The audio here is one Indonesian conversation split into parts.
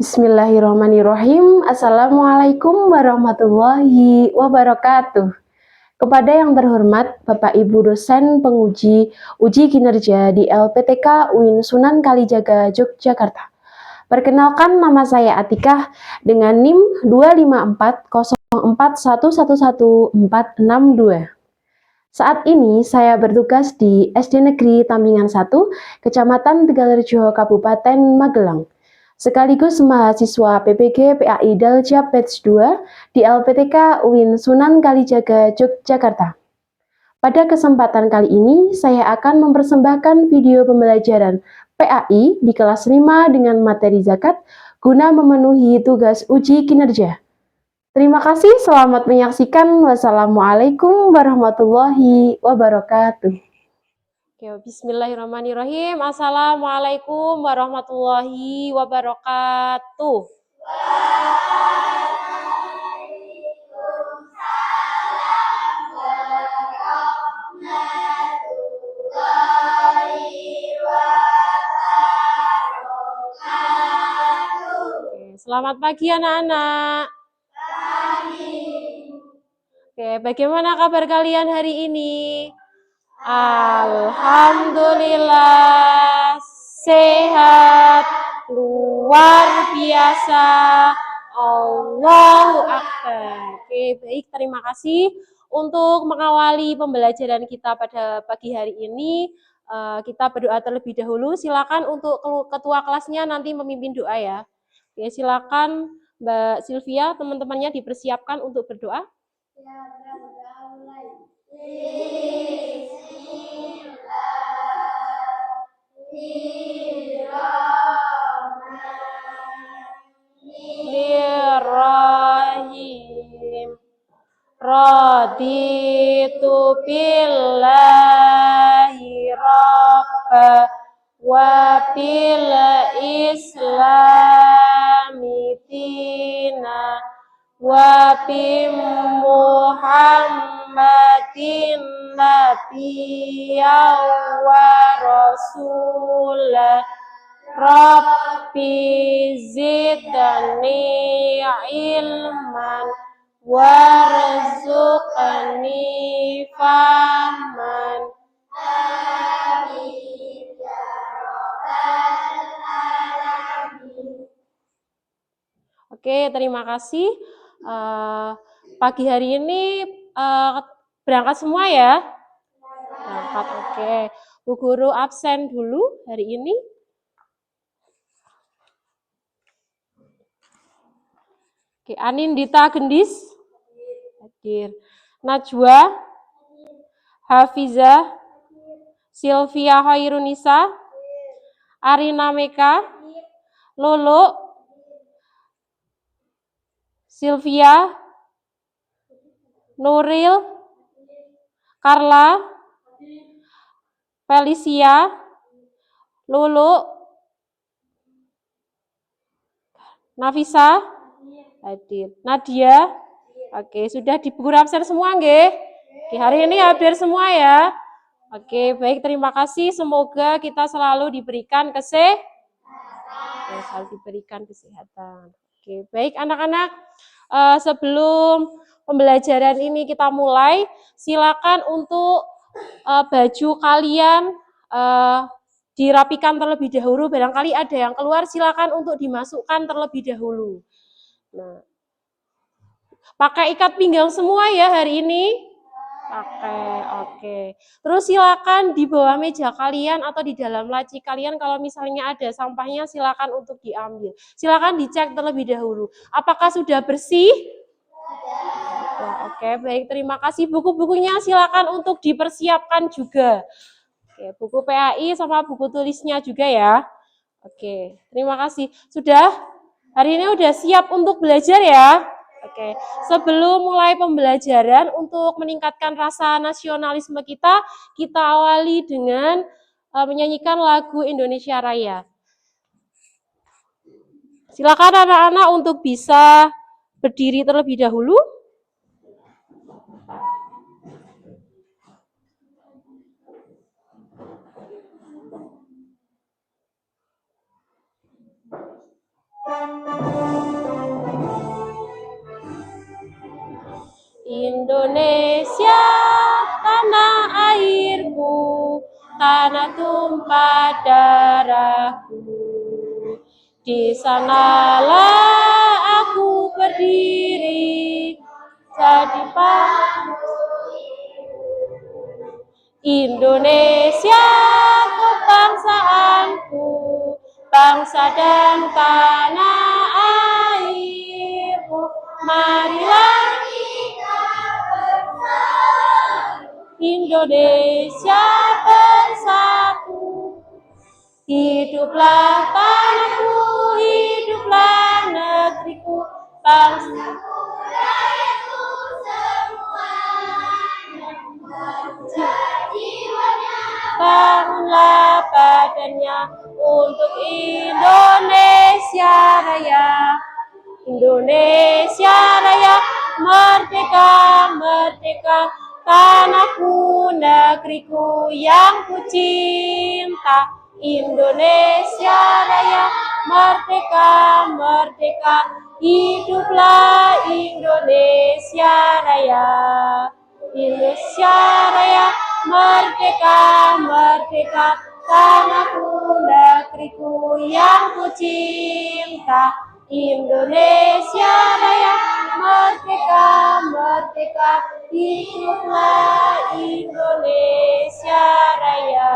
Bismillahirrahmanirrahim. Assalamualaikum warahmatullahi wabarakatuh. Kepada yang terhormat Bapak Ibu dosen penguji uji kinerja di LPTK UIN Sunan Kalijaga, Yogyakarta. Perkenalkan, nama saya Atikah dengan NIM 25404111462. Saat ini saya bertugas di SD Negeri Tampingan 1, Kecamatan Tegalrejo, Kabupaten Magelang, sekaligus mahasiswa PPG PAI Daljab Batch 2 di LPTK UIN Sunan Kalijaga, Yogyakarta. Pada kesempatan kali ini, saya akan mempersembahkan video pembelajaran PAI di kelas 5 dengan materi zakat guna memenuhi tugas uji kinerja. Terima kasih, selamat menyaksikan. Wassalamualaikum warahmatullahi wabarakatuh. Bismillahirrahmanirrahim. Assalamualaikum warahmatullahi wabarakatuh. Selamat pagi anak-anak. Bagaimana kabar kalian hari ini? Alhamdulillah sehat, luar biasa. Allahu Akbar. Baik, terima kasih untuk mengawali pembelajaran kita pada pagi hari ini. Kita berdoa terlebih dahulu. Silakan untuk ketua kelasnya nanti memimpin doa ya. Silakan Mbak Sylvia, teman-temannya dipersiapkan untuk berdoa. Bismillahirrahmanirrahim. Raditu billahi rabba wa bil islami dina wa bi Muhammadin nabiyya wa rasulah. Rabbi zidni ilman warzuqni fahman. Amin ya rabbal alamin. Oke, terima kasih. Pagi hari ini berangkat semua ya? Berangkat, oke. Bu Guru absen dulu hari ini. Oke, Anindita Gendis hadir. Najwa, Hafiza, Sylvia Hoirunisa, Arina Meka, Lolo, Sylvia, Nuril, Carla, Felicia, Lulu, Nafisa, hadir. Nadia, oke, sudah di buku absen semua nggih? Oke, hari ini hadir semua ya. Oke, baik, terima kasih. Semoga kita selalu diberikan kesehatan. Oke, baik anak-anak. Sebelum pembelajaran ini kita mulai, silakan untuk baju kalian dirapikan terlebih dahulu. Barangkali ada yang keluar, silakan untuk dimasukkan terlebih dahulu. Nah, pakai ikat pinggang semua ya hari ini? Pakai, oke. Terus silakan di bawah meja kalian atau di dalam laci kalian kalau misalnya ada sampahnya silakan untuk diambil. Silakan dicek terlebih dahulu. Apakah sudah bersih? Oke, baik, terima kasih. Buku-bukunya silakan untuk dipersiapkan juga. Oke, buku PAI sama buku tulisnya juga ya. Oke, terima kasih. Sudah? Hari ini udah siap untuk belajar ya? Oke, sebelum mulai pembelajaran untuk meningkatkan rasa nasionalisme kita awali dengan menyanyikan lagu Indonesia Raya. Silakan anak-anak untuk bisa berdiri terlebih dahulu. Indonesia, tanah airku, tanah tumpah darahku. Di sanalah aku berdiri, jadi Indonesia kebangsaanku, bangsa dan tanah airku. Marilah kita bersatu, Indonesia bersatu. Hiduplah tanahku, hiduplah negeriku, bangsaku, rakyatku semuanya. Bangunlah badannya untuk Indonesia Raya. Indonesia Raya, merdeka, merdeka, tanahku, negeriku yang ku cinta. Indonesia Raya, merdeka, merdeka, hiduplah Indonesia Raya. Indonesia Raya, merdeka, merdeka, tanahku, negeriku yang ku cinta. Indonesia Raya, merdeka, merdeka, hiduplah Indonesia Raya.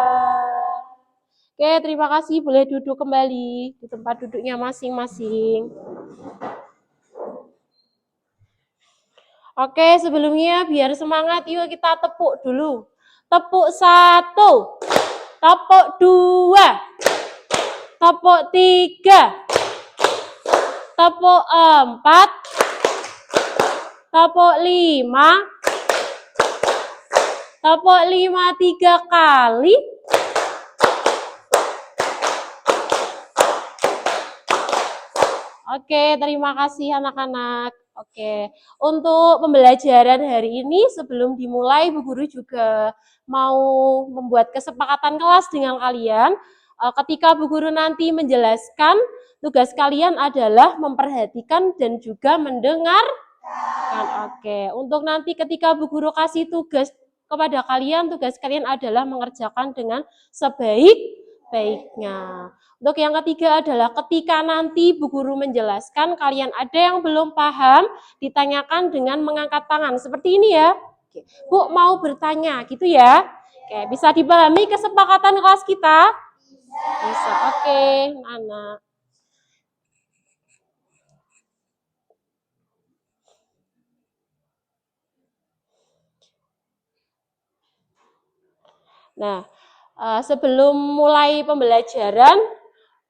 Oke, terima kasih. Boleh duduk kembali di tempat duduknya masing-masing. Oke, sebelumnya biar semangat, yuk kita tepuk dulu. Tepuk 1, tepuk 2, tepuk 3, tepuk 4, tepuk 5, tepuk 5 3 kali. Oke, terima kasih anak-anak. Oke, untuk pembelajaran hari ini sebelum dimulai Bu Guru juga mau membuat kesepakatan kelas dengan kalian. Ketika Bu Guru nanti menjelaskan, tugas kalian adalah memperhatikan dan juga mendengarkan. Oke, untuk nanti ketika Bu Guru kasih tugas kepada kalian, tugas kalian adalah mengerjakan dengan sebaik-baiknya. Untuk yang ketiga adalah ketika nanti Bu Guru menjelaskan, kalian ada yang belum paham, ditanyakan dengan mengangkat tangan. Seperti ini ya. Oke. Bu, mau bertanya gitu ya. Oke, bisa dipahami kesepakatan kelas kita? Bisa. Oke, anak. Nah, sebelum mulai pembelajaran,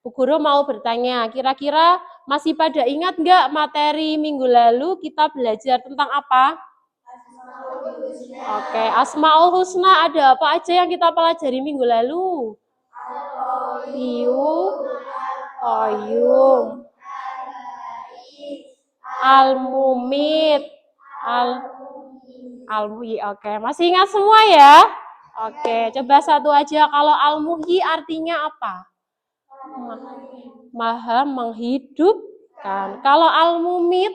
Bu Guru mau bertanya, kira-kira masih pada ingat nggak materi minggu lalu kita belajar tentang apa? Oke, Asmaul Husna ada apa aja yang kita pelajari minggu lalu? Biu, Oyum, Al-Mumit, Al-Muhyi. Oke, masih ingat semua ya? Oke, coba satu aja. Kalau Al-Muhyi artinya apa? Maha menghidupkan. Kalau Al-Mumit?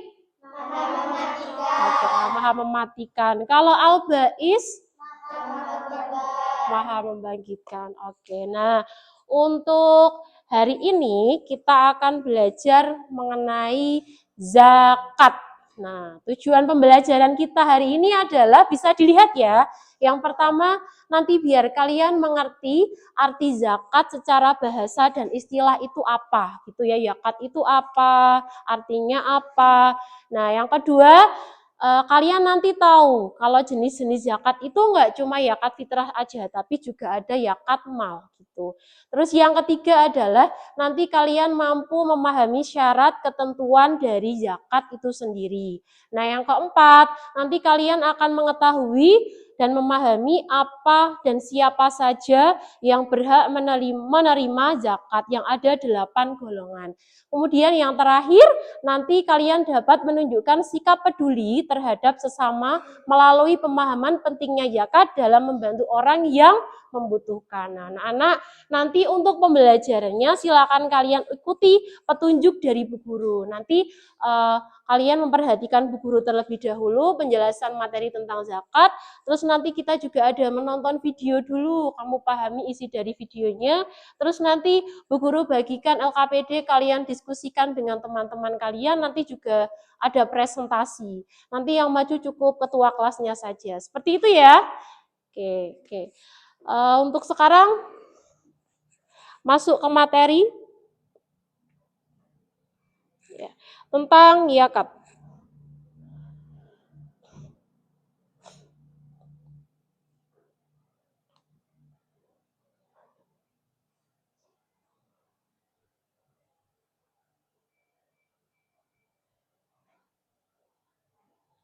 Maha mematikan. Kalau Al-Ba'is? Maha membangkitkan. Oke, nah untuk hari ini kita akan belajar mengenai zakat. Nah, tujuan pembelajaran kita hari ini adalah bisa dilihat ya. Yang pertama, nanti biar kalian mengerti arti zakat secara bahasa dan istilah itu apa, gitu ya. Zakat itu apa, artinya apa. Nah, yang kedua, kalian nanti tahu kalau jenis-jenis zakat itu enggak cuma zakat fitrah aja, tapi juga ada zakat mal gitu. Terus yang ketiga adalah nanti kalian mampu memahami syarat ketentuan dari zakat itu sendiri. Nah, yang keempat, nanti kalian akan mengetahui dan memahami apa dan siapa saja yang berhak menerima zakat, yang ada 8 golongan. Kemudian yang terakhir, nanti kalian dapat menunjukkan sikap peduli terhadap sesama melalui pemahaman pentingnya zakat dalam membantu orang yang membutuhkan. Nah, anak-anak nanti untuk pembelajarannya silakan kalian ikuti petunjuk dari Bu Guru. Nanti kalian memperhatikan Bu Guru terlebih dahulu penjelasan materi tentang zakat, terus nanti kita juga ada menonton video dulu, kamu pahami isi dari videonya, terus nanti Bu Guru bagikan LKPD, kalian diskusikan dengan teman-teman kalian, nanti juga ada presentasi. Nanti yang maju cukup ketua kelasnya saja. Seperti itu ya. Oke. Untuk sekarang masuk ke materi ya, tentang yakat.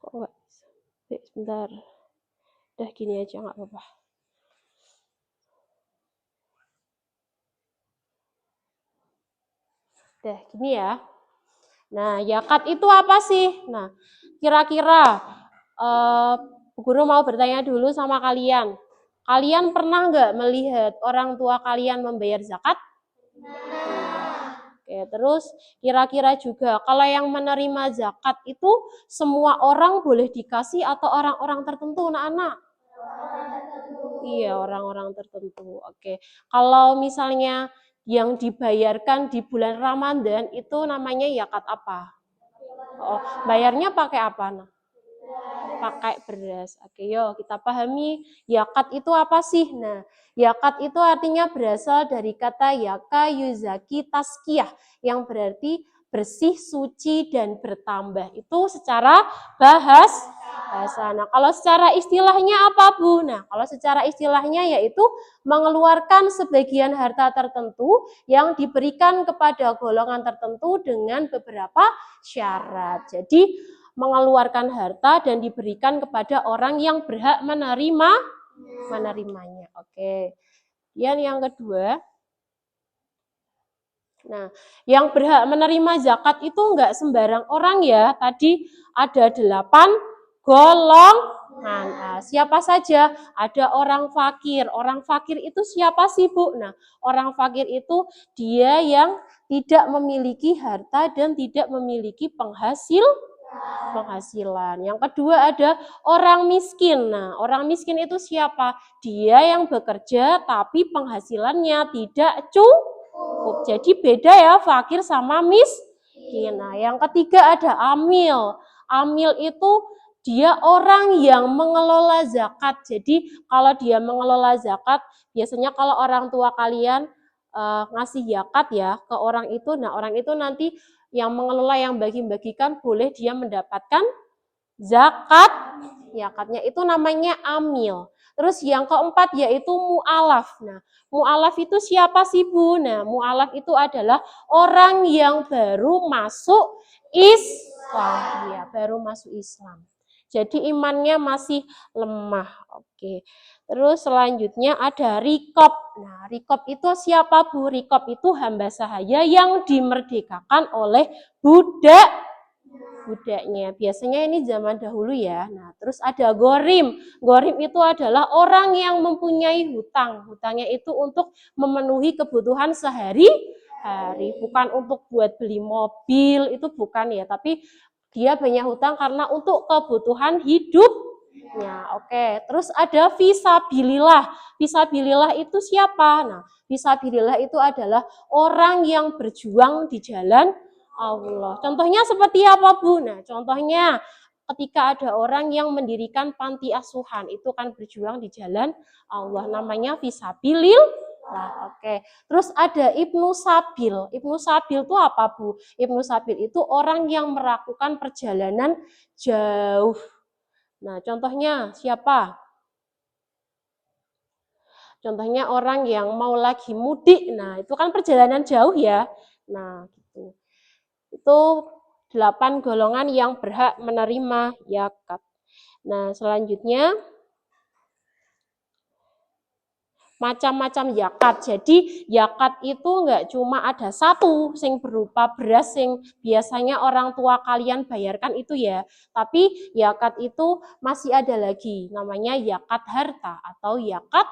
Kok nggak bisa? Sebentar. Udah gini aja nggak apa-apa. Udah gini ya. Nah, yakat itu apa sih? Nah, kira-kira Bu Guru mau bertanya dulu sama kalian. Kalian pernah nggak melihat orang tua kalian membayar zakat? Oke, terus kira-kira juga kalau yang menerima zakat itu semua orang boleh dikasih atau orang-orang tertentu, anak-anak? Iya, orang-orang tertentu. Oke. Kalau misalnya yang dibayarkan di bulan Ramadan itu namanya zakat apa? Oh, bayarnya pakai apa? Nah, pakai beras. Oke, yuk kita pahami yakat itu apa sih? Nah, yakat itu artinya berasal dari kata yaka yuzaki taskiyah yang berarti bersih, suci, dan bertambah. Itu secara bahasa. Nah, kalau secara istilahnya apa, Bu? Nah, kalau secara istilahnya yaitu mengeluarkan sebagian harta tertentu yang diberikan kepada golongan tertentu dengan beberapa syarat. Jadi, mengeluarkan harta dan diberikan kepada orang yang berhak menerimanya. Oke. Yang kedua, nah, yang berhak menerima zakat itu enggak sembarang orang ya. Tadi ada 8 golongan. Nah, siapa saja? Ada orang fakir. Orang fakir itu siapa sih, Bu? Nah, orang fakir itu dia yang tidak memiliki harta dan tidak memiliki penghasilan. Yang kedua ada orang miskin. Nah, orang miskin itu siapa? Dia yang bekerja tapi penghasilannya tidak cukup. Jadi beda ya fakir sama miskin. Nah, yang ketiga ada amil. Amil itu dia orang yang mengelola zakat. Jadi kalau dia mengelola zakat, biasanya kalau orang tua kalian ngasih zakat ya ke orang itu, nah orang itu nanti yang mengelola, yang bagi-bagikan boleh dia mendapatkan zakat. Zakatnya itu namanya amil. Terus yang keempat yaitu mu'alaf. Nah, mu'alaf itu siapa sih, Bu? Nah, mu'alaf itu adalah orang yang baru masuk Islam. Ya, baru masuk Islam. Jadi imannya masih lemah. Oke. Terus selanjutnya ada rikop. Nah, rikop itu siapa, Bu? Rikop itu hamba sahaya yang dimerdekakan oleh budaknya. Biasanya ini zaman dahulu ya. Nah, terus ada gorim. Gorim itu adalah orang yang mempunyai hutang. Hutangnya itu untuk memenuhi kebutuhan sehari-hari. Bukan untuk buat beli mobil, itu bukan ya. Tapi dia banyak hutang karena untuk kebutuhan hidupnya. Oke, terus ada fisabilillah. Fisabilillah itu siapa? Nah, fisabilillah itu adalah orang yang berjuang di jalan Allah. Contohnya seperti apa, Bu? Nah, contohnya ketika ada orang yang mendirikan panti asuhan, itu kan berjuang di jalan Allah, namanya fisabilillah. Oke. Terus ada Ibnu Sabil. Ibnu Sabil itu apa, Bu? Ibnu Sabil itu orang yang melakukan perjalanan jauh. Nah, contohnya siapa? Contohnya orang yang mau lagi mudik. Nah, itu kan perjalanan jauh ya. Nah, gitu. Itu 8 golongan yang berhak menerima zakat. Nah, selanjutnya macam-macam zakat. Jadi zakat itu enggak cuma ada satu sing berupa beras yang biasanya orang tua kalian bayarkan itu ya. Tapi zakat itu masih ada lagi namanya zakat harta atau zakat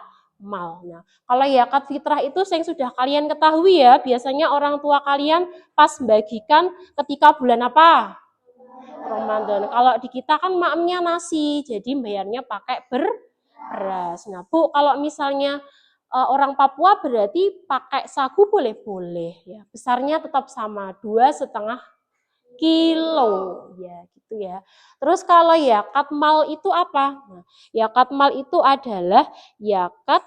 mal. Nah, kalau zakat fitrah itu yang sudah kalian ketahui ya, biasanya orang tua kalian pas bagikan ketika bulan apa? Ramadan. Kalau di kita kan maemnya nasi, jadi bayarnya pakai beras. Nah, Bu, kalau misalnya orang Papua berarti pakai sagu boleh-boleh ya. Besarnya tetap sama, 2,5 kilo ya gitu ya. Terus kalau zakat mal itu apa? Nah, zakat mal itu adalah zakat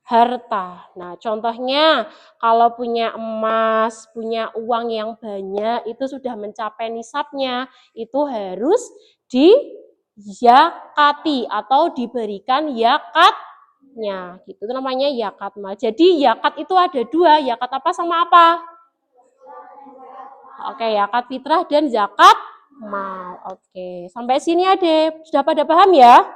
harta. Nah, contohnya kalau punya emas, punya uang yang banyak, itu sudah mencapai nisabnya, itu harus dizakati atau diberikan zakatnya. Gitu, itu namanya zakat mal. Jadi zakat itu ada dua, zakat apa sama apa? Oke, zakat fitrah dan zakat mal. Oke, sampai sini Ade, sudah pada paham ya?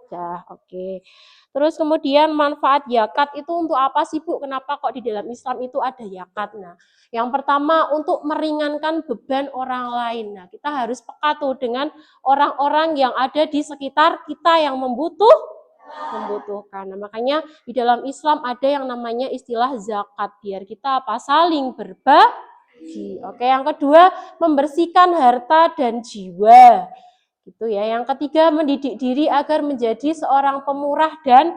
Ya, oke. Terus kemudian manfaat zakat itu untuk apa sih Bu? Kenapa kok di dalam Islam itu ada zakat? Nah, yang pertama untuk meringankan beban orang lain. Nah, kita harus peka tuh dengan orang-orang yang ada di sekitar kita yang membutuhkan. Nah, makanya di dalam Islam ada yang namanya istilah zakat biar kita apa? Saling berbagi. Oke, yang kedua membersihkan harta dan jiwa. Gitu ya. Yang ketiga, mendidik diri agar menjadi seorang pemurah dan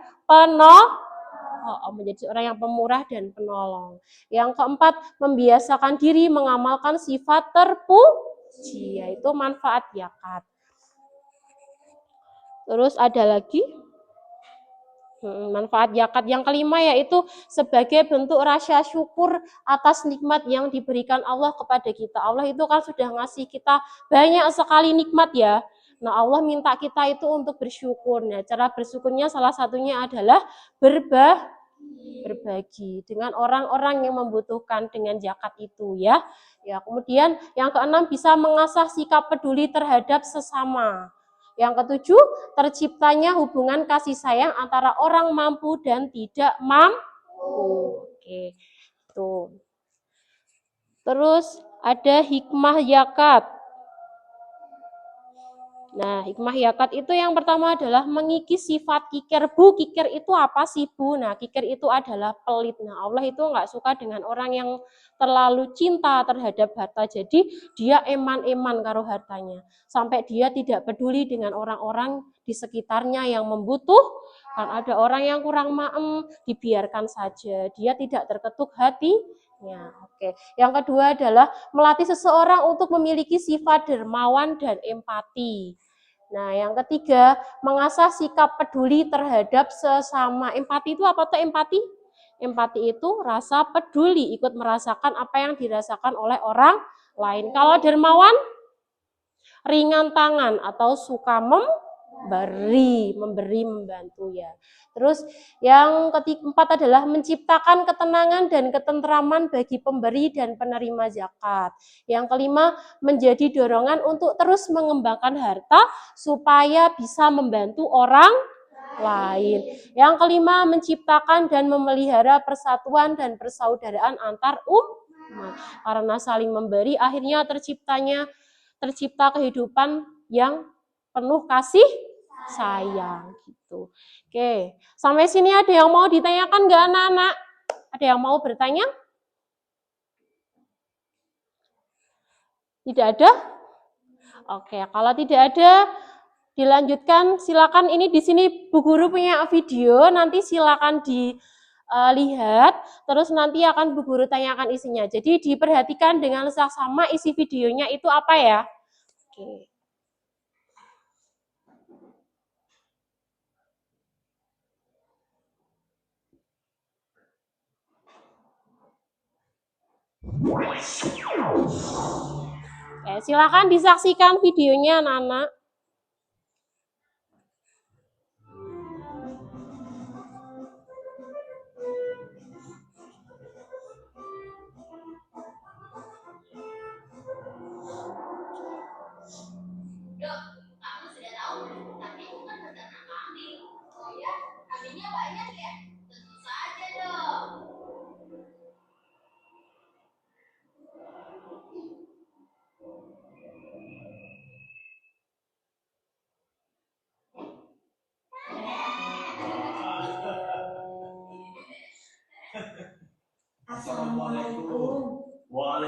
menjadi orang yang pemurah dan penolong. Yang keempat, membiasakan diri mengamalkan sifat terpuji, yaitu manfaat zakat. Terus ada lagi manfaat zakat yang kelima yaitu sebagai bentuk rasa syukur atas nikmat yang diberikan Allah kepada kita. Allah itu kan sudah ngasih kita banyak sekali nikmat ya. Nah, Allah minta kita itu untuk bersyukur. Nah, cara bersyukurnya salah satunya adalah berbagi dengan orang-orang yang membutuhkan dengan zakat itu ya. Ya, kemudian yang keenam bisa mengasah sikap peduli terhadap sesama. Yang ketujuh, terciptanya hubungan kasih sayang antara orang mampu dan tidak mampu. Oke, tuh. Terus ada hikmah zakat. Nah, hikmah zakat itu yang pertama adalah mengikis sifat kikir. Bu, kikir itu apa sih Bu? Nah, kikir itu adalah pelit. Nah, Allah itu nggak suka dengan orang yang terlalu cinta terhadap harta. Jadi, dia eman-eman karo hartanya. Sampai dia tidak peduli dengan orang-orang di sekitarnya yang membutuhkan. Ada orang yang kurang maem, dibiarkan saja. Dia tidak terketuk hatinya. Oke. Yang kedua adalah melatih seseorang untuk memiliki sifat dermawan dan empati. Nah, yang ketiga, mengasah sikap peduli terhadap sesama. Empati itu apa tuh empati? Empati itu rasa peduli, ikut merasakan apa yang dirasakan oleh orang lain. Kalau dermawan, ringan tangan atau suka memberi, membantu ya. Terus yang keempat adalah menciptakan ketenangan dan ketentraman bagi pemberi dan penerima zakat. Yang kelima, menjadi dorongan untuk terus mengembangkan harta supaya bisa membantu orang lain. Yang kelima, menciptakan dan memelihara persatuan dan persaudaraan antar umat. Karena saling memberi, akhirnya tercipta kehidupan yang penuh kasih sayang gitu. Oke, sampai sini ada yang mau ditanyakan nggak anak-anak? Ada yang mau bertanya? Tidak ada? Oke, kalau tidak ada dilanjutkan silakan. Ini di sini Bu Guru punya video, nanti silakan dilihat, terus nanti akan Bu Guru tanyakan isinya. Jadi diperhatikan dengan seksama isi videonya itu apa ya? Oke. Oke, silakan disaksikan videonya anak-anak.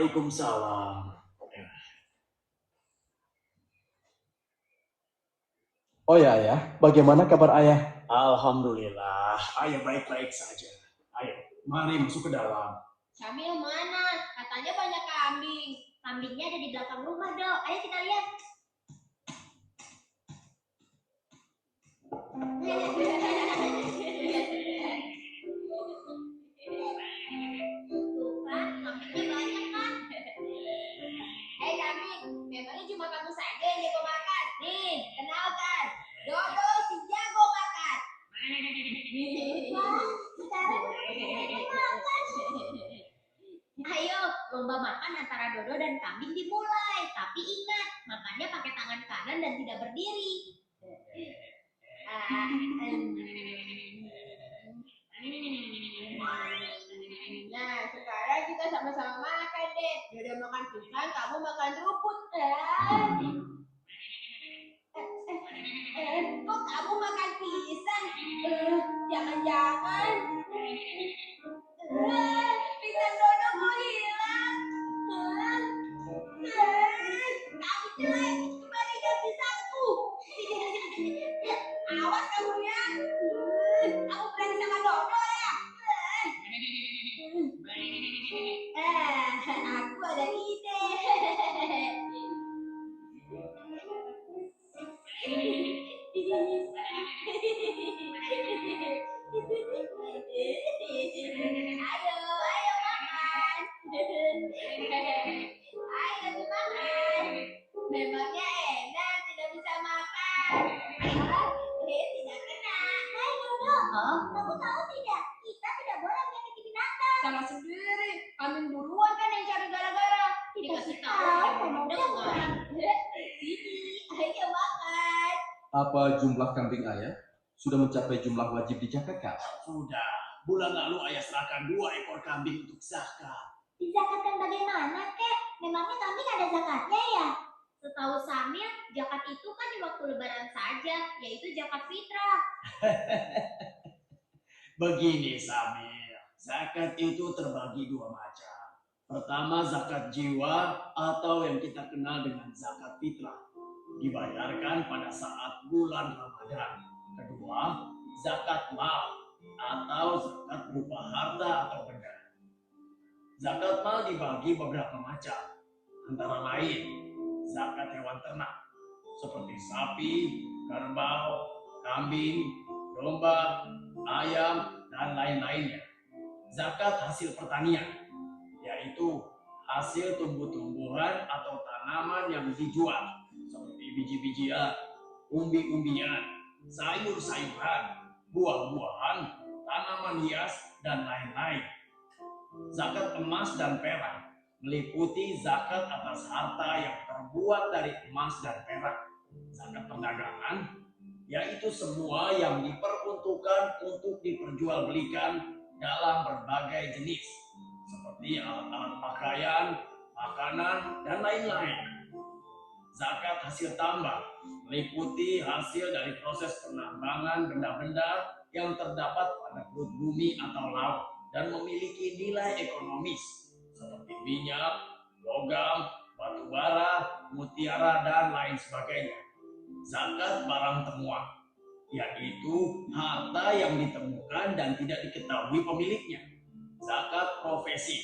Waalaikumsalam. Oh ya ayah, bagaimana kabar ayah? Alhamdulillah, ayah baik-baik saja. Ayo, mari masuk ke dalam. Syamil mana? Katanya banyak kambing. Kambingnya ada di belakang rumah, Dok. Ayo kita lihat. Tuh kan, kambingnya banyak kan? Kambing, memangnya cuma kamu saja yang jago makan? Nih, kenalkan. Dodo si jago makan. Wah, sekarang makan. Ayo, lomba makan antara Dodo dan kambing dimulai. Tapi ingat, makannya pakai tangan kanan dan tidak berdiri. Nah, sekarang kita sama-sama makan deh. Dodo makan pisang, kamu makan rumput. Kok kamu makan pisang? Jangan-jangan pisang Dodo mau hilang. Kamu jelek, kembalikan pisangku. Awas kamu ya. Kamu berani sama Dodo ya? Aku ada ide. Ayo makan. Ayo dimakan. Memangnya enak tidak bisa makan. Tidak kena. Hai Dodo. Oh, kamu tahu tidak? Kita tidak boleh menyakiti binatang. Salah sendiri. Kambing duluan kan yang cari gara-gara. Dikasih tahu kamu dengar. Sini, ayo makan. Apa jumlah kambing ayah sudah mencapai jumlah wajib dizakatkan? Sudah, bulan lalu ayah serahkan 2 ekor kambing untuk zakat. Dizakatkan bagaimana, Kek? Memangnya kambing ada zakatnya ya? Setahu Samir, zakat itu kan di waktu lebaran saja, yaitu zakat fitrah. Begini Samir, zakat itu terbagi 2 macam. Pertama, zakat jiwa atau yang kita kenal dengan zakat fitrah. Dibayarkan pada saat bulan Ramadan. Kedua, zakat mal atau zakat berupa harta atau benda. Zakat mal dibagi beberapa macam, antara lain zakat hewan ternak seperti sapi, kerbau, kambing, domba, ayam, dan lain-lainnya. Zakat hasil pertanian, yaitu hasil tumbuh-tumbuhan atau tanaman yang dijual, seperti biji-bijian, umbi-umbian, sayur-sayuran, buah-buahan, tanaman hias, dan lain-lain. Zakat emas dan perak meliputi zakat atas harta yang terbuat dari emas dan perak. Zakat perdagangan yaitu semua yang diperuntukkan untuk diperjualbelikan dalam berbagai jenis, seperti alat-alat pakaian, makanan, dan lain-lain. Zakat hasil tambang meliputi hasil dari proses penambangan benda-benda yang terdapat pada perut bumi atau laut dan memiliki nilai ekonomis seperti minyak, logam, batu bara, mutiara, dan lain sebagainya. Zakat barang temuan, yaitu harta yang ditemukan dan tidak diketahui pemiliknya. Zakat profesi,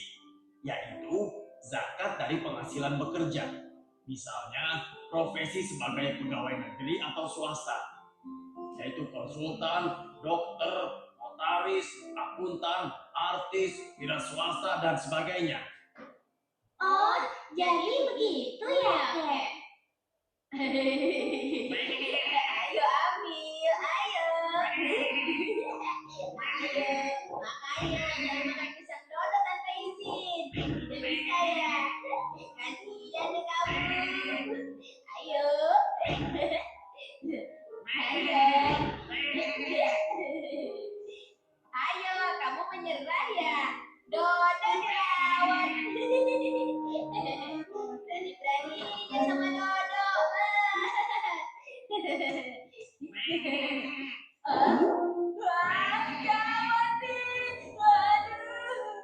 yaitu zakat dari penghasilan bekerja. Misalnya, profesi sebagai pegawai negeri atau swasta, yaitu konsultan, dokter, notaris, akuntan, artis, wira swasta, dan sebagainya. Oh, jadi begitu ya, Kek? Ayo ambil, ayo. Makanya jangan makan pisang Dodo tanpa izin. Tidak bisa ya. Kasihan deh kamu. Ayo. Ayo, kamu menyerah ya. Dodo dilawan. Berani-beraninya sama Dodo. Wah, gawat nih. Waduh.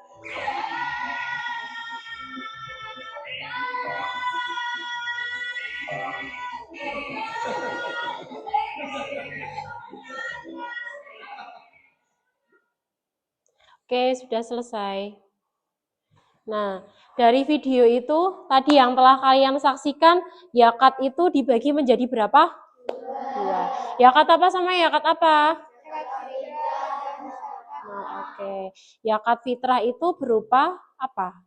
Oke, sudah selesai. Nah, dari video itu tadi yang telah kalian saksikan, yakat itu dibagi menjadi berapa? 2. Yakat apa sama yakat apa? Nah, oke. Yakat fitrah itu berupa apa?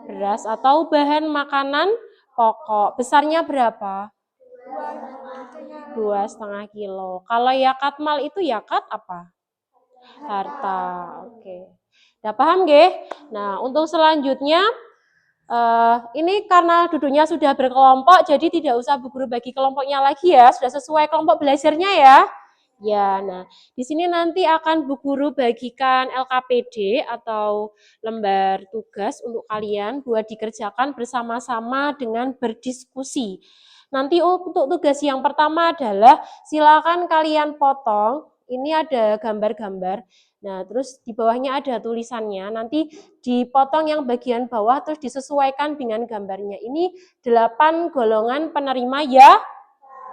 Beras atau bahan makanan pokok. Besarnya berapa? 2,5 kilo. Kalau yakat mal itu yakat apa? Harta. Oke. Udah paham nggih? Nah, untuk selanjutnya ini karena duduknya sudah berkelompok, jadi tidak usah Bu Guru bagi kelompoknya lagi ya, sudah sesuai kelompok belajarnya ya. Ya, nah di sini nanti akan Bu Guru bagikan LKPD atau lembar tugas untuk kalian buat dikerjakan bersama-sama dengan berdiskusi. Nanti untuk tugas yang pertama adalah silakan kalian potong, ini ada gambar-gambar. Nah, terus di bawahnya ada tulisannya, nanti dipotong yang bagian bawah terus disesuaikan dengan gambarnya. Ini 8 golongan penerima ya.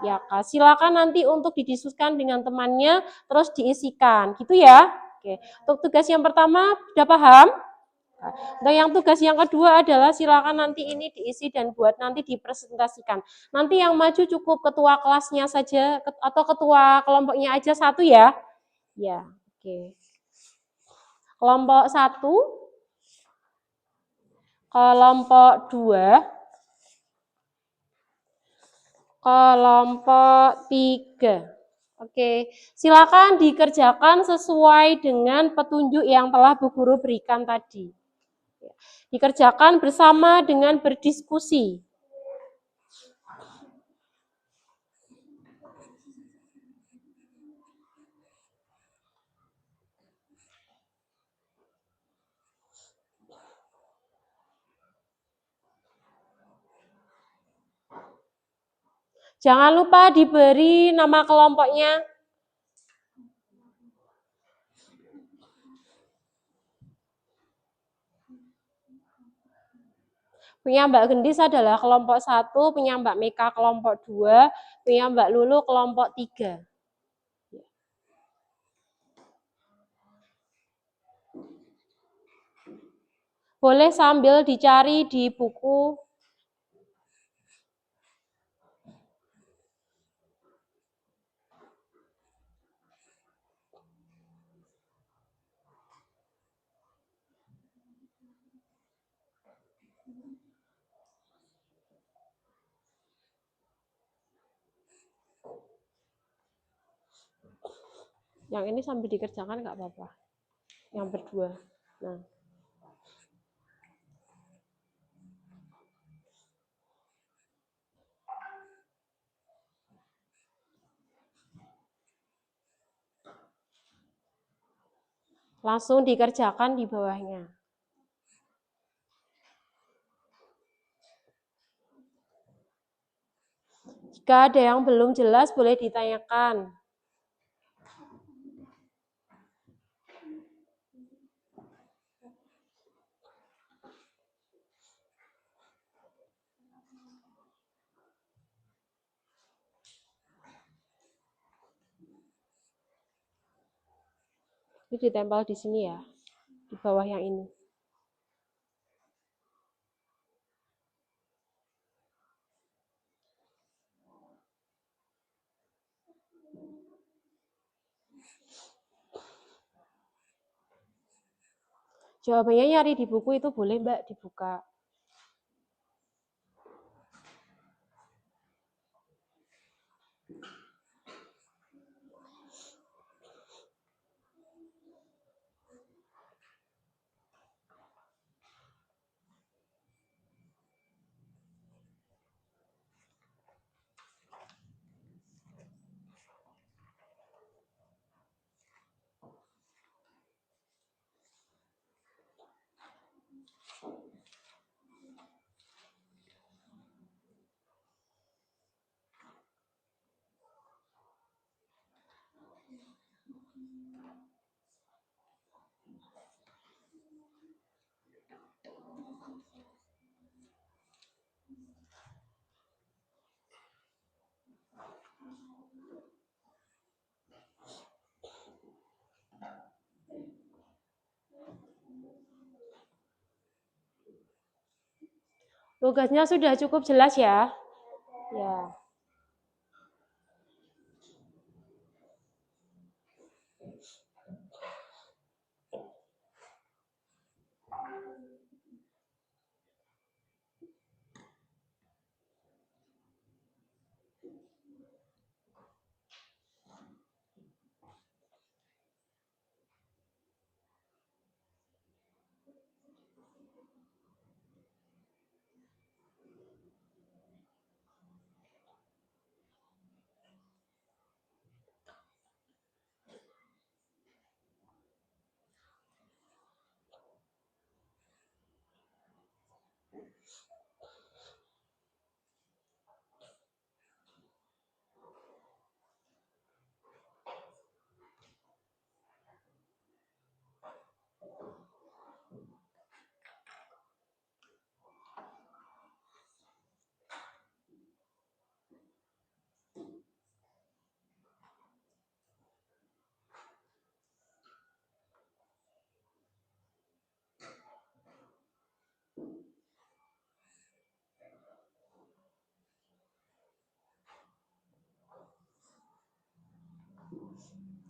Ya, silakan nanti untuk didiskusikan dengan temannya terus diisikan, gitu ya. Oke. Untuk tugas yang pertama sudah paham? Nah, yang tugas yang kedua adalah silakan nanti ini diisi dan buat nanti dipresentasikan. Nanti yang maju cukup ketua kelasnya saja atau ketua kelompoknya aja satu ya. Ya, oke. Kelompok 1, kelompok 2, kelompok 3. Oke, silakan dikerjakan sesuai dengan petunjuk yang telah Bu Guru berikan tadi. Dikerjakan bersama dengan berdiskusi. Jangan lupa diberi nama kelompoknya. Punya Mbak Gendis adalah kelompok 1, punya Mbak Meka kelompok 2, punya Mbak Lulu kelompok 3. Boleh sambil dicari di buku. Yang ini sambil dikerjakan nggak apa-apa. Yang berdua. Nah. Langsung dikerjakan di bawahnya. Jika ada yang belum jelas, boleh ditanyakan. Ini ditempel di sini ya, di bawah yang ini. Jawabannya nyari di buku itu boleh Mbak dibuka. Tugasnya sudah cukup jelas ya? Ya.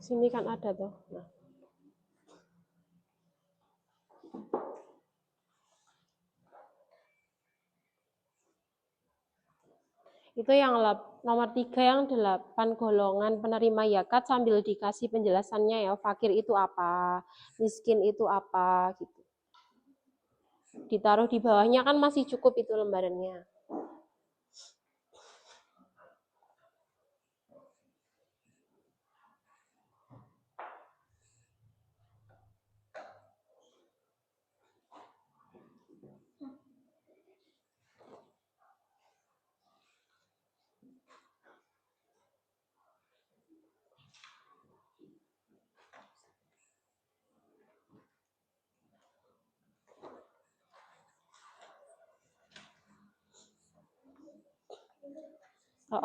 Sini kan ada tuh. Nah. Itu yang nomor 3 yang 8 golongan penerima zakat sambil dikasih penjelasannya ya. Fakir itu apa, miskin itu apa gitu. Ditaruh di bawahnya kan masih cukup itu lembarannya.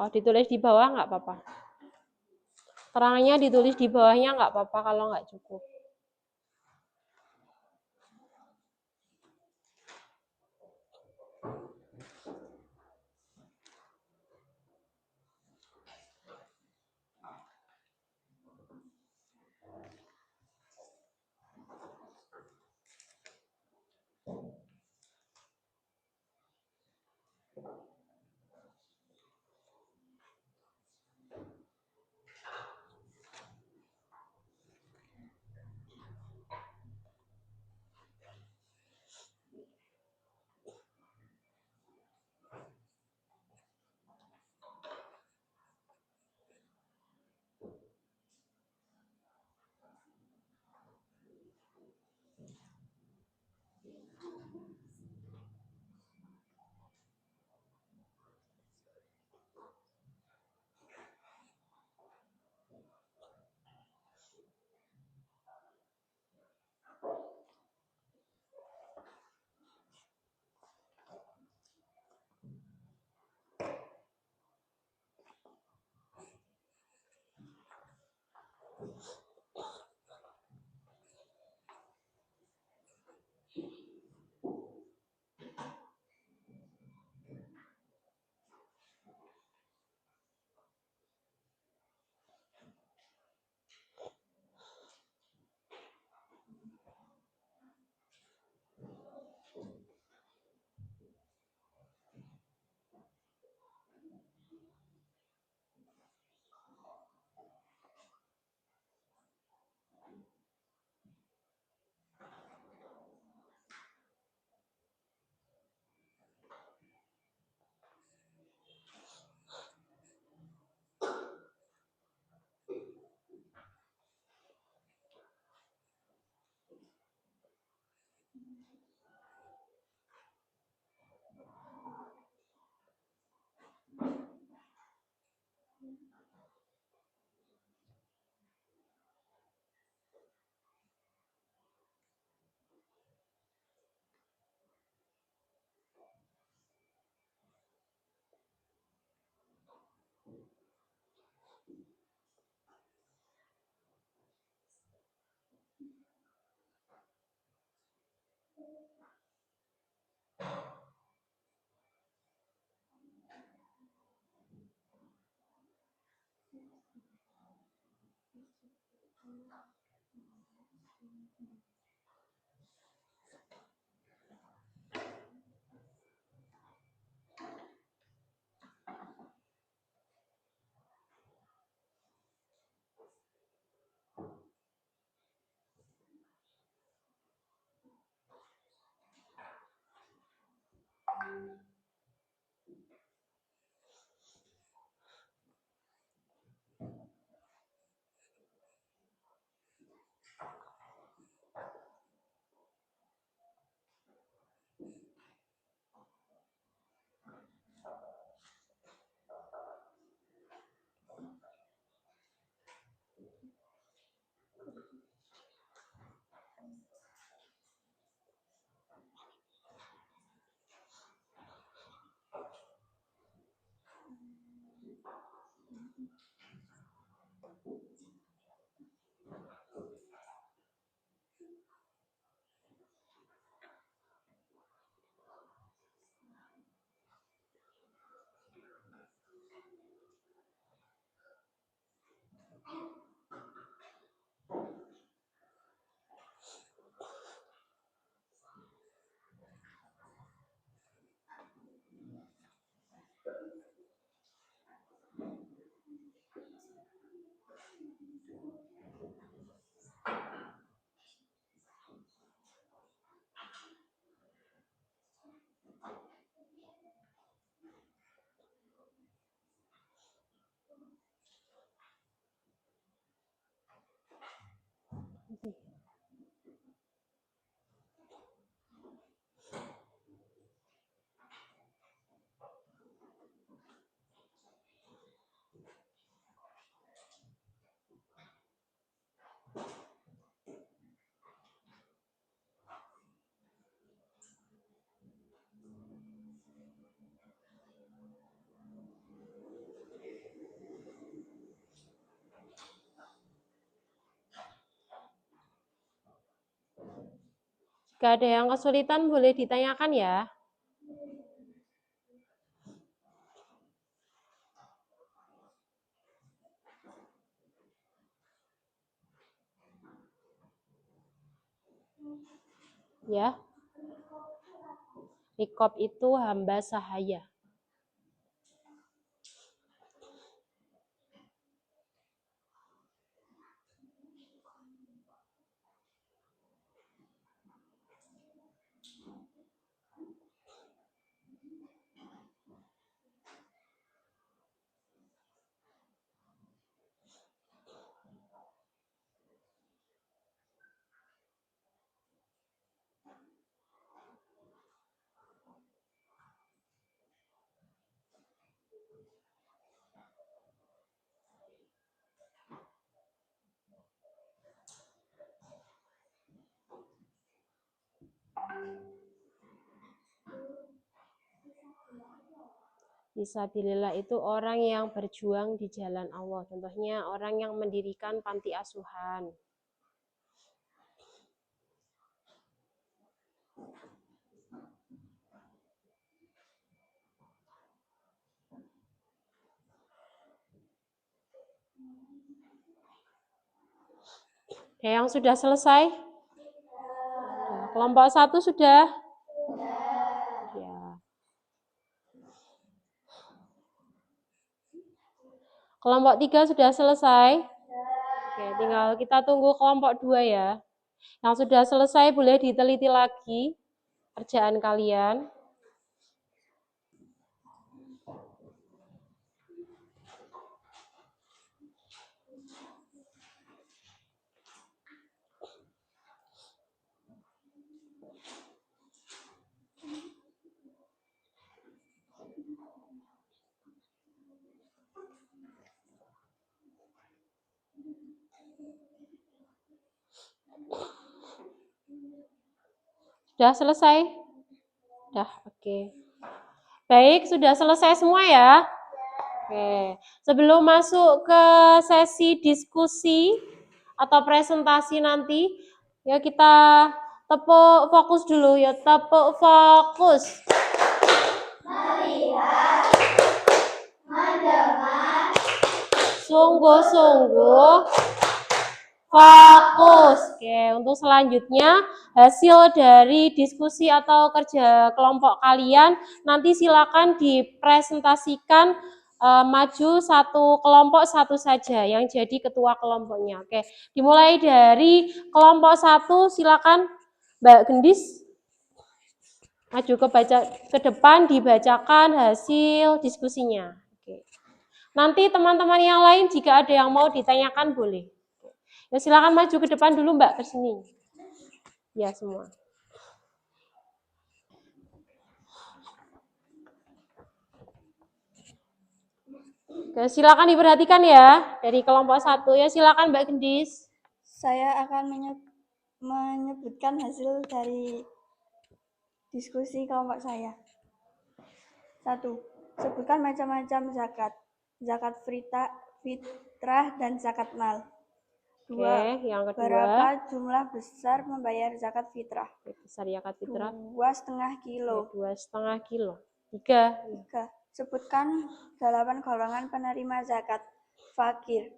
Ditulis di bawah nggak apa-apa. Terangnya ditulis di bawahnya nggak apa-apa kalau nggak cukup. Jika ada yang kesulitan boleh ditanyakan ya. Ya. Nikob itu hamba sahaya. Fisabilillah itu orang yang berjuang di jalan Allah. Contohnya orang yang mendirikan panti asuhan. Ada yang sudah selesai? Kelompok 1 sudah? Ya. Kelompok 3 sudah selesai? Oke, tinggal kita tunggu kelompok 2 ya. Yang sudah selesai boleh diteliti lagi kerjaan kalian. Sudah selesai? Sudah, oke. Baik, sudah selesai semua ya? Oke. Sebelum masuk ke sesi diskusi atau presentasi nanti, ya kita tepuk fokus dulu ya, tepuk fokus. Melihat, mendengar, Sungguh-sungguh Fokus. Oke, untuk selanjutnya hasil dari diskusi atau kerja kelompok kalian nanti silakan dipresentasikan maju satu kelompok satu saja yang jadi ketua kelompoknya. Oke, dimulai dari kelompok 1, silakan Mbak Gendis maju ke depan dibacakan hasil diskusinya. Oke. Nanti teman-teman yang lain jika ada yang mau ditanyakan boleh. Ya silakan maju ke depan dulu Mbak, ke sini. Ya semua. Oke, silakan diperhatikan ya dari kelompok 1 ya, silakan Mbak Gendis. Saya akan menyebutkan hasil dari diskusi kelompok saya. 1. Sebutkan macam-macam zakat. Zakat fitrah dan zakat mal. 2. Oke, yang kedua. Berapa jumlah besar membayar zakat fitrah? Besar zakat fitrah. 2,5 kilo. 2,5 kilo. 3. 3. Sebutkan 8 golongan penerima zakat. Fakir,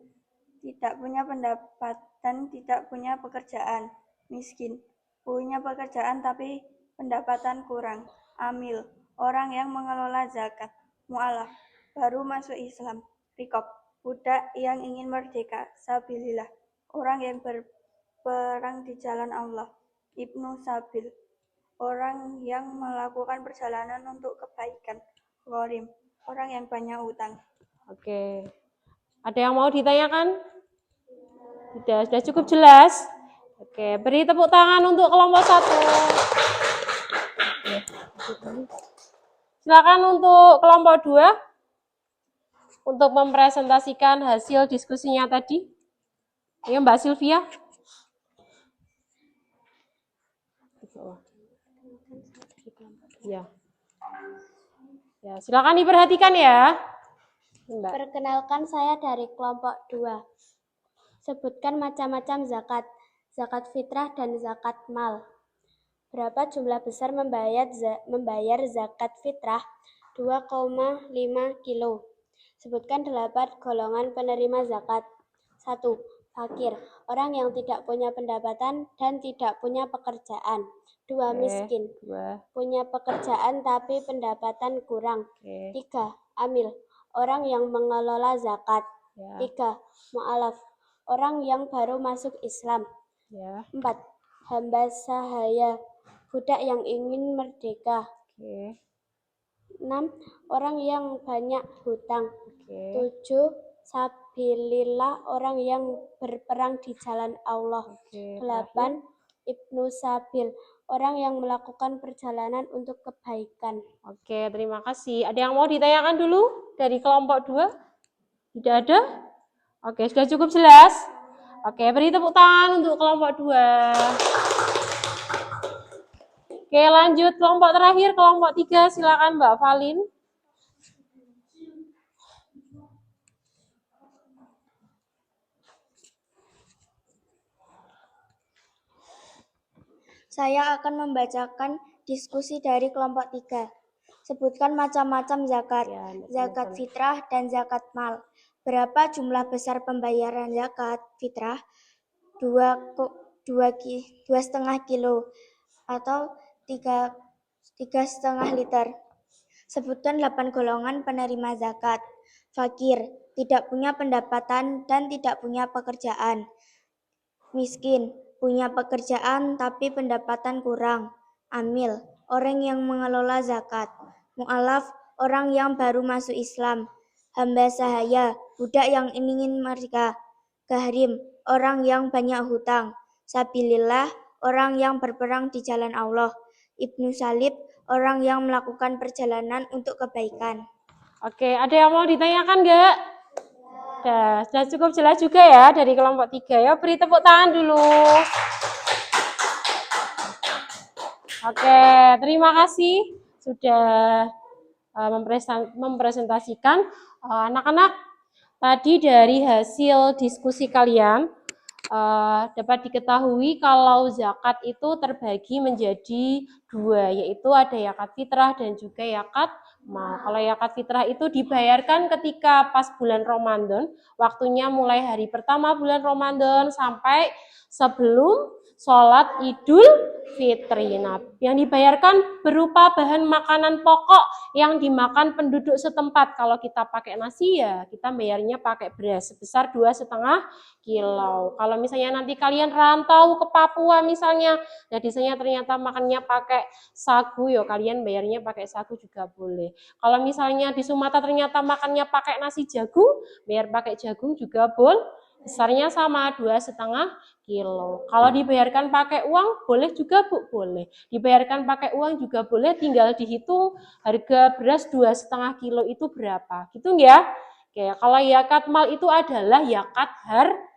tidak punya pendapatan, tidak punya pekerjaan. Miskin, punya pekerjaan tapi pendapatan kurang. Amil, orang yang mengelola zakat. Mu'alaf, baru masuk Islam. Rikob, budak yang ingin merdeka. Sabilillah, orang yang berperang di jalan Allah. Ibnu Sabil, orang yang melakukan perjalanan untuk kebaikan. Gharim, orang yang banyak utang. Oke. Ada yang mau ditanyakan? Sudah cukup jelas? Oke, beri tepuk tangan untuk kelompok 1. Silakan untuk kelompok 2 untuk mempresentasikan hasil diskusinya tadi. Ayo Mbak Sylvia. Ya. Ya, silakan diperhatikan ya. Mbak. Perkenalkan, saya dari kelompok 2. Sebutkan macam-macam zakat, zakat fitrah dan zakat mal. Berapa jumlah besar membayar zakat fitrah? 2,5 kilo. Sebutkan 8 golongan penerima zakat. 1. Fakir, orang yang tidak punya pendapatan dan tidak punya pekerjaan. 2. Miskin, punya pekerjaan tapi pendapatan kurang. 3. Amil, orang yang mengelola zakat. 3. Mu'alaf, orang yang baru masuk Islam. 4. Hamba sahaya, budak yang ingin merdeka. 6. Orang yang banyak hutang. 7. Sabilillah, orang yang berperang di jalan Allah. 8. Ibnu Sabil, orang yang melakukan perjalanan untuk kebaikan. Oke, terima kasih. Ada yang mau ditanyakan dulu dari kelompok 2? Tidak ada? Oke, sudah cukup jelas? Oke, beri tepuk tangan untuk kelompok 2. Oke, lanjut kelompok terakhir, kelompok 3. Silakan Mbak Valin. Saya akan membacakan diskusi dari kelompok 3. Sebutkan macam-macam zakat, zakat fitrah dan zakat mal. Berapa jumlah besar pembayaran zakat fitrah? 2,5 kilo atau 3,5 liter. Sebutkan 8 golongan penerima zakat. Fakir, tidak punya pendapatan dan tidak punya pekerjaan. Miskin, punya pekerjaan tapi pendapatan kurang. Amil, orang yang mengelola zakat. Mu'alaf, orang yang baru masuk Islam. Hamba sahaya, budak yang ingin merdeka. Gharim, orang yang banyak hutang. Sabilillah, orang yang berperang di jalan Allah. Ibnu Salib, orang yang melakukan perjalanan untuk kebaikan. Oke, ada yang mau ditanyakan nggak? Sudah cukup jelas juga ya dari kelompok 3 ya. Beri tepuk tangan dulu. Oke, terima kasih sudah mempresentasikan. Anak-anak, tadi dari hasil diskusi kalian, dapat diketahui kalau zakat itu terbagi menjadi dua, yaitu ada zakat fitrah dan juga zakat mal. Kalau zakat fitrah itu dibayarkan ketika pas bulan Ramadan, waktunya mulai hari pertama bulan Ramadan sampai sebelum sholat Idul Fitri. Nah, yang dibayarkan berupa bahan makanan pokok yang dimakan penduduk setempat. Kalau kita pakai nasi ya kita bayarnya pakai beras sebesar 2,5 kilo. Kalau misalnya nanti kalian rantau ke Papua misalnya, nah di sana ternyata makannya pakai sagu, ya kalian bayarnya pakai sagu juga boleh. Kalau misalnya di Sumatera ternyata makannya pakai nasi jagung, bayar pakai jagung juga boleh. Besarnya sama 2,5 kilo. Kalau dibayarkan pakai uang boleh juga Bu, boleh. Dibayarkan pakai uang juga boleh, tinggal dihitung harga beras 2,5 kilo itu berapa. Gitu ya. Oke, kalau zakat mal itu adalah zakat harta.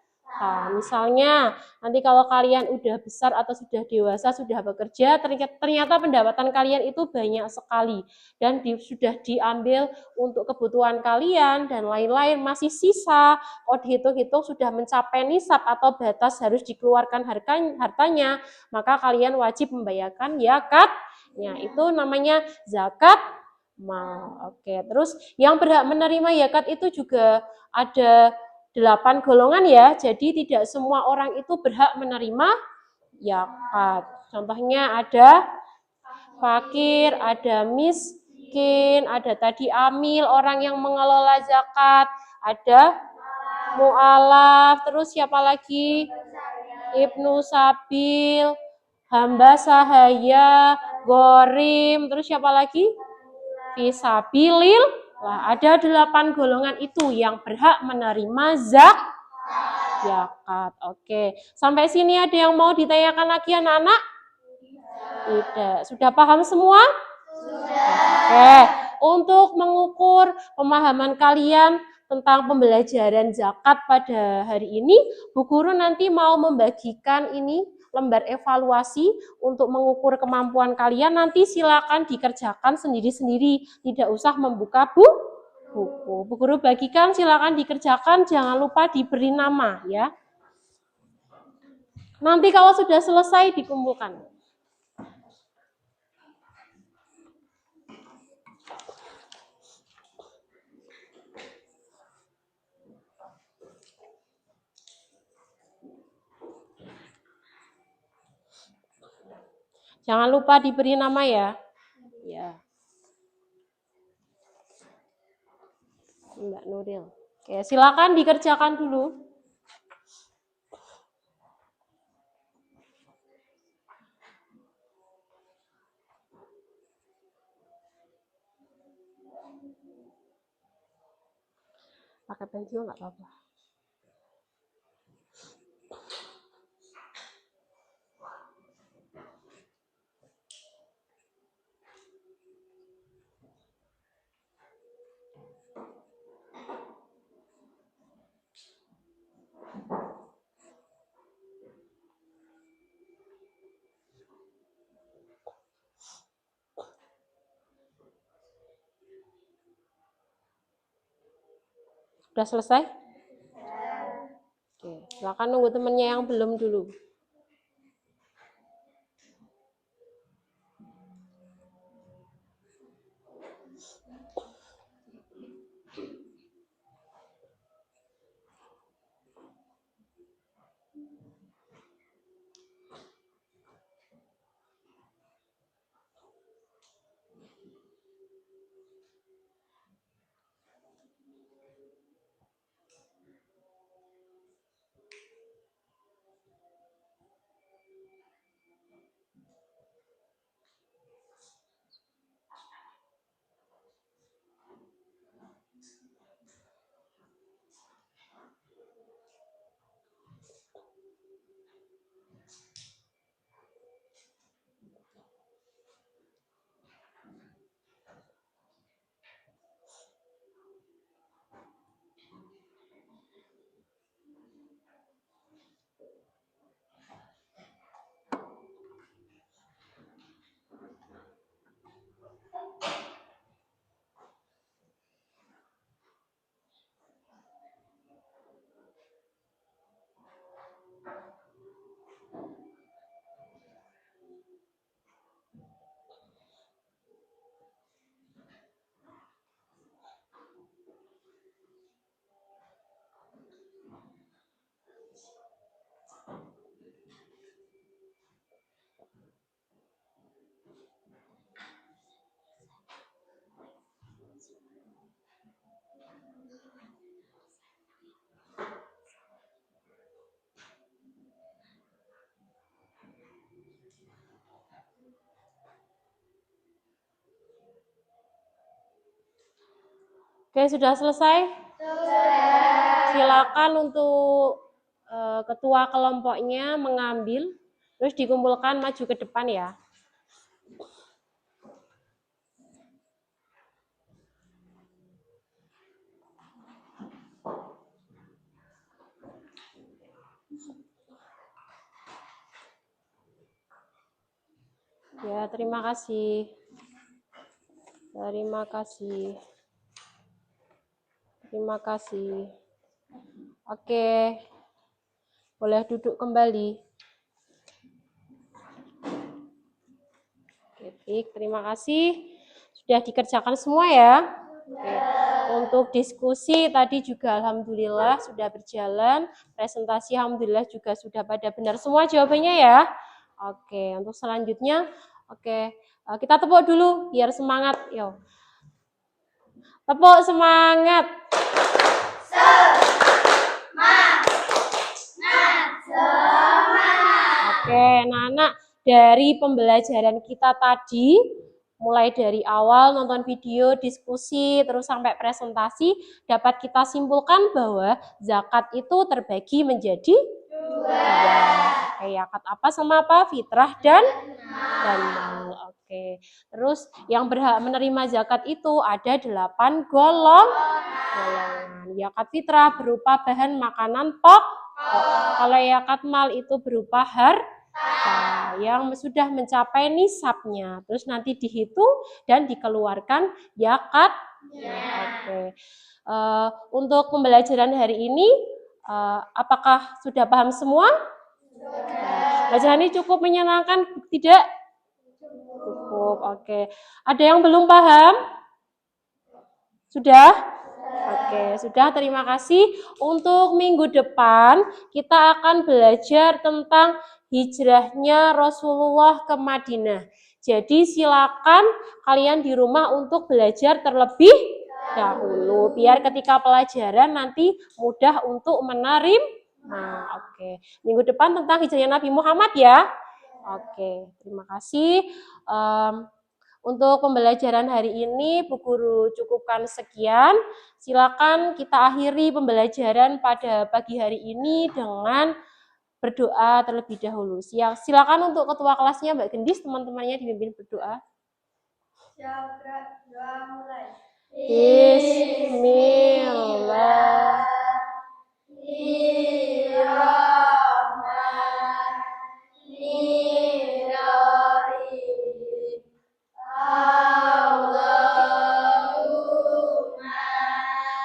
Misalnya nanti kalau kalian udah besar atau sudah dewasa, sudah bekerja, ternyata pendapatan kalian itu banyak sekali dan sudah diambil untuk kebutuhan kalian dan lain-lain, masih sisa, kalau dihitung-hitung sudah mencapai nisab atau batas harus dikeluarkan hartanya, maka kalian wajib membayarkan zakatnya. Itu namanya zakat mal. Oke, terus yang berhak menerima zakat itu juga ada 8 golongan ya, jadi tidak semua orang itu berhak menerima zakat. Contohnya ada fakir, ada miskin, ada tadi amil, orang yang mengelola zakat, ada mu'alaf, terus siapa lagi? Ibnu Sabil, hamba sahaya, gorim, terus siapa lagi? Fisabilil. Nah, ada 8 golongan itu yang berhak menerima zakat. Oke, sampai sini ada yang mau ditanyakan lagi anak-anak? Tidak. Sudah paham semua? Oke, untuk mengukur pemahaman kalian tentang pembelajaran zakat pada hari ini, Bu Guru nanti mau membagikan ini lembar evaluasi untuk mengukur kemampuan kalian. Nanti silakan dikerjakan sendiri-sendiri, tidak usah membuka buku. Bu Guru bagikan, silakan dikerjakan, jangan lupa diberi nama ya. Nanti kalau sudah selesai dikumpulkan. Jangan lupa diberi nama ya. Ya. Mbak Nuril. Oke, silakan dikerjakan dulu. Pakai pensil nggak apa-apa. Sudah selesai? Oke, silakan nunggu temennya yang belum dulu. Oke, sudah selesai? Silakan untuk ketua kelompoknya mengambil, terus dikumpulkan maju ke depan ya. Ya, terima kasih. Terima kasih. Terima kasih. Oke. Boleh duduk kembali. Oke, baik, terima kasih. Sudah dikerjakan semua ya? Oke. Untuk diskusi tadi juga alhamdulillah sudah berjalan. Presentasi alhamdulillah juga sudah pada benar semua jawabannya ya. Oke, untuk selanjutnya oke, kita tepuk dulu biar semangat. Yo. Tepuk semangat. Oke, anak-anak, dari pembelajaran kita tadi, mulai dari awal nonton video, diskusi, terus sampai presentasi, dapat kita simpulkan bahwa zakat itu terbagi menjadi dua. Kayak zakat apa sama apa? Fitrah dan mal. Oke. Terus yang berhak menerima zakat itu ada 8 golongan. Zakat fitrah berupa bahan makanan pokok. Kalau zakat mal itu berupa harta yang sudah mencapai nisabnya, terus nanti dihitung dan dikeluarkan zakat. Oke. Untuk pembelajaran hari ini, apakah sudah paham semua? Pelajaran ini cukup menyenangkan, tidak? Cukup. Oke. Ada yang belum paham? Sudah? Oke, sudah, terima kasih. Untuk minggu depan kita akan belajar tentang hijrahnya Rasulullah ke Madinah. Jadi silakan kalian di rumah untuk belajar terlebih dahulu biar ketika pelajaran nanti mudah untuk menerima. Oke. Minggu depan tentang hijrahnya Nabi Muhammad ya. Oke, terima kasih. Untuk pembelajaran hari ini, Bu Guru cukupkan sekian. Silakan kita akhiri pembelajaran pada pagi hari ini dengan berdoa terlebih dahulu. Silakan untuk ketua kelasnya Mbak Gendis, teman-temannya dipimpin berdoa. Doa mulai.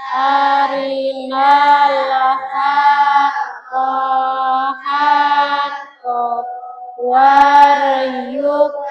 Arinal haqqa haqqa warzuqna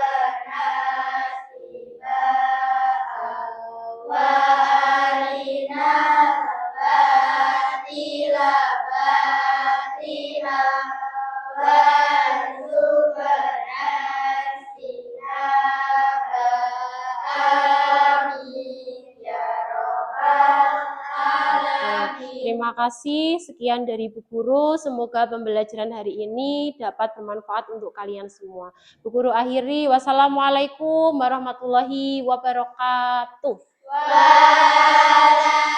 Terima kasih, sekian dari Bu Guru. Semoga pembelajaran hari ini dapat bermanfaat untuk kalian semua. Bu Guru akhiri, wassalamualaikum warahmatullahi wabarakatuh. Waalaikumsalam.